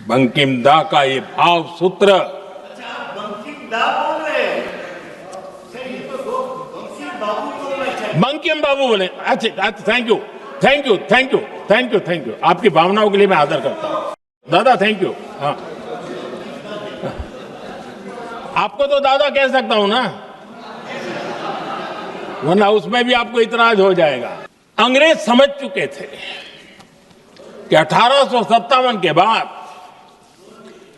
बंकिम दा का ये भाव सूत्र, बंकिम दा बोल रहे हैं सर, ये तो बंकिम बाबू बोल रहे हैं। बंकिम बाबू बोले। अच्छा, thank you, thank you, thank you, thank you, thank you. आपकी भावनाओं के लिए मैं आदर करता हूं दादा, थैंक यू। हाँ, आपको तो दादा कह सकता हूं ना, वरना उसमें भी आपको इतराज हो जाएगा। अंग्रेज समझ चुके थे कि 1857 के बाद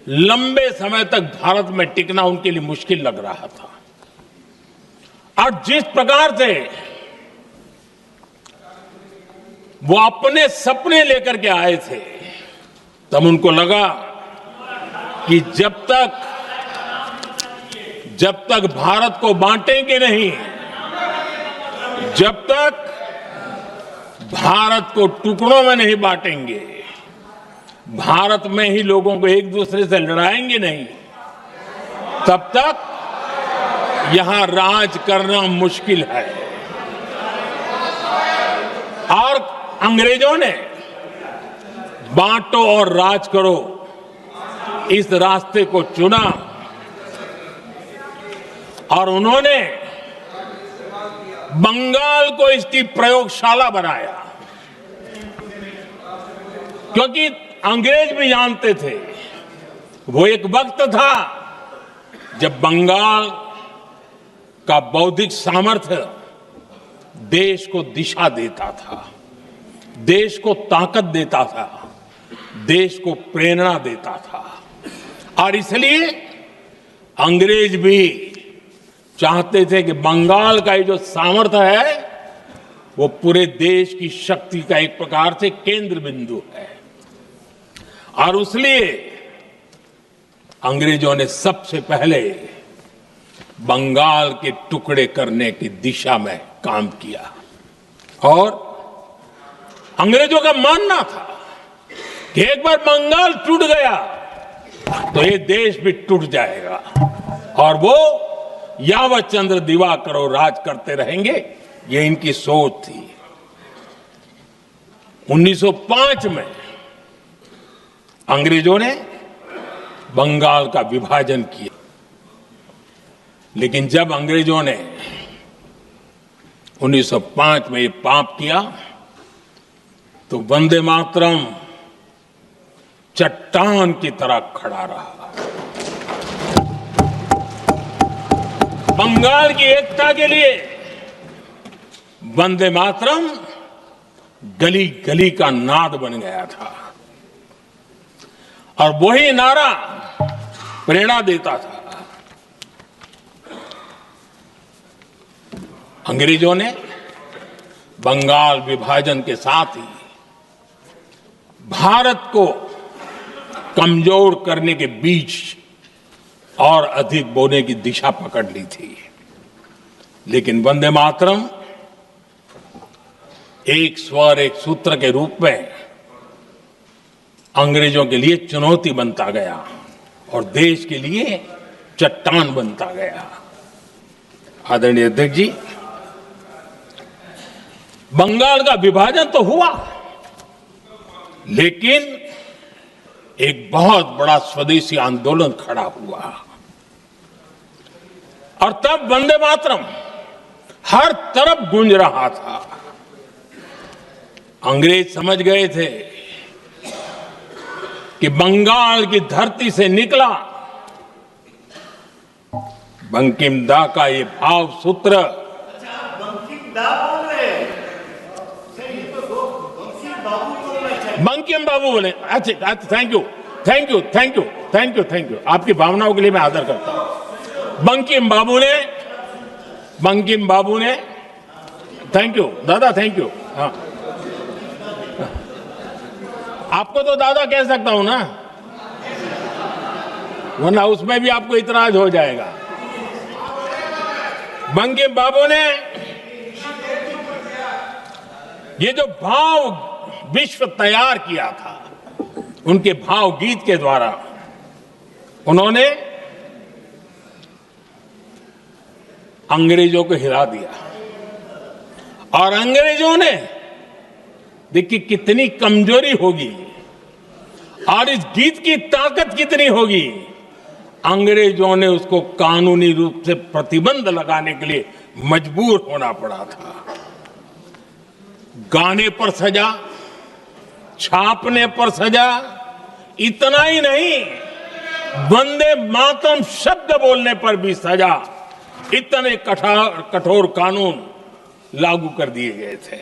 लंबे समय तक भारत में टिकना उनके लिए मुश्किल लग रहा था। और जिस प्रकार से वो अपने सपने लेकर के आए थे, तब उनको लगा कि जब तक भारत को बांटेंगे नहीं, जब तक भारत को टुकड़ों में नहीं बांटेंगे, भारत में ही लोगों को एक दूसरे से लड़ाएंगे नहीं, तब तक यहां राज करना मुश्किल है। और अंग्रेजों ने बांटो और राज करो इस रास्ते को चुना, और उन्होंने बंगाल को इसकी प्रयोगशाला बनाया। क्योंकि अंग्रेज भी जानते थे, वो एक वक्त था जब बंगाल का बौद्धिक सामर्थ्य देश को दिशा देता था, देश को ताकत देता था, देश को प्रेरणा देता था। और इसलिए अंग्रेज भी चाहते थे कि बंगाल का ये जो सामर्थ्य है वो पूरे देश की शक्ति का एक प्रकार से केंद्र बिंदु है। और इसलिए अंग्रेजों ने सबसे पहले बंगाल के टुकड़े करने की दिशा में काम किया। और अंग्रेजों का मानना था कि एक बार बंगाल टूट गया तो ये देश भी टूट जाएगा, और वो यावत चंद्र दिवाकरो राज करते रहेंगे, ये इनकी सोच थी। 1905 में अंग्रेजों ने बंगाल का विभाजन किया, लेकिन जब अंग्रेजों ने 1905 में ये पाप किया तो वंदे मातरम चट्टान की तरह खड़ा रहा। बंगाल की एकता के लिए वंदे मातरम गली गली का नाद बन गया था, और वही नारा प्रेरणा देता था। अंग्रेजों ने बंगाल विभाजन के साथ ही भारत को कमजोर करने के बीच और अधिक बोने की दिशा पकड़ ली थी। लेकिन वंदे मातरम एक स्वर एक सूत्र के रूप में अंग्रेजों के लिए चुनौती बनता गया और देश के लिए चट्टान बनता गया। आदरणीय अध्यक्ष जी, बंगाल का विभाजन तो हुआ, लेकिन एक बहुत बड़ा स्वदेशी आंदोलन खड़ा हुआ, और तब वंदे मातरम हर तरफ गूंज रहा था। अंग्रेज समझ गए थे कि बंगाल की धरती से निकला बंकिम दा का ये भाव सूत्र। बंकिम दा बोल रहे हैं सर, ये तो बंकिम बाबू बोल रहे हैं। बंकिम बाबू बोले। अच्छा, thank you, thank you, thank you, thank you, thank you. आपकी भावनाओं के लिए मैं आदर करता हूं। बंकिम बाबू ने थैंक यू दादा, थैंक यू। हाँ, आपको तो दादा कह सकता हूं ना, वरना उसमें भी आपको इतराज हो जाएगा। बंकिम बाबू ने ये जो भाव विश्व तैयार किया था, उनके भाव गीत के द्वारा उन्होंने अंग्रेजों को हिला दिया। और अंग्रेजों ने देखिए कितनी कमजोरी होगी और इस गीत की ताकत कितनी होगी, अंग्रेजों ने उसको कानूनी रूप से प्रतिबंध लगाने के लिए मजबूर होना पड़ा था। गाने पर सजा, छापने पर सजा, इतना ही नहीं, वंदे मातरम शब्द बोलने पर भी सजा। इतने कठोर कानून लागू कर दिए गए थे।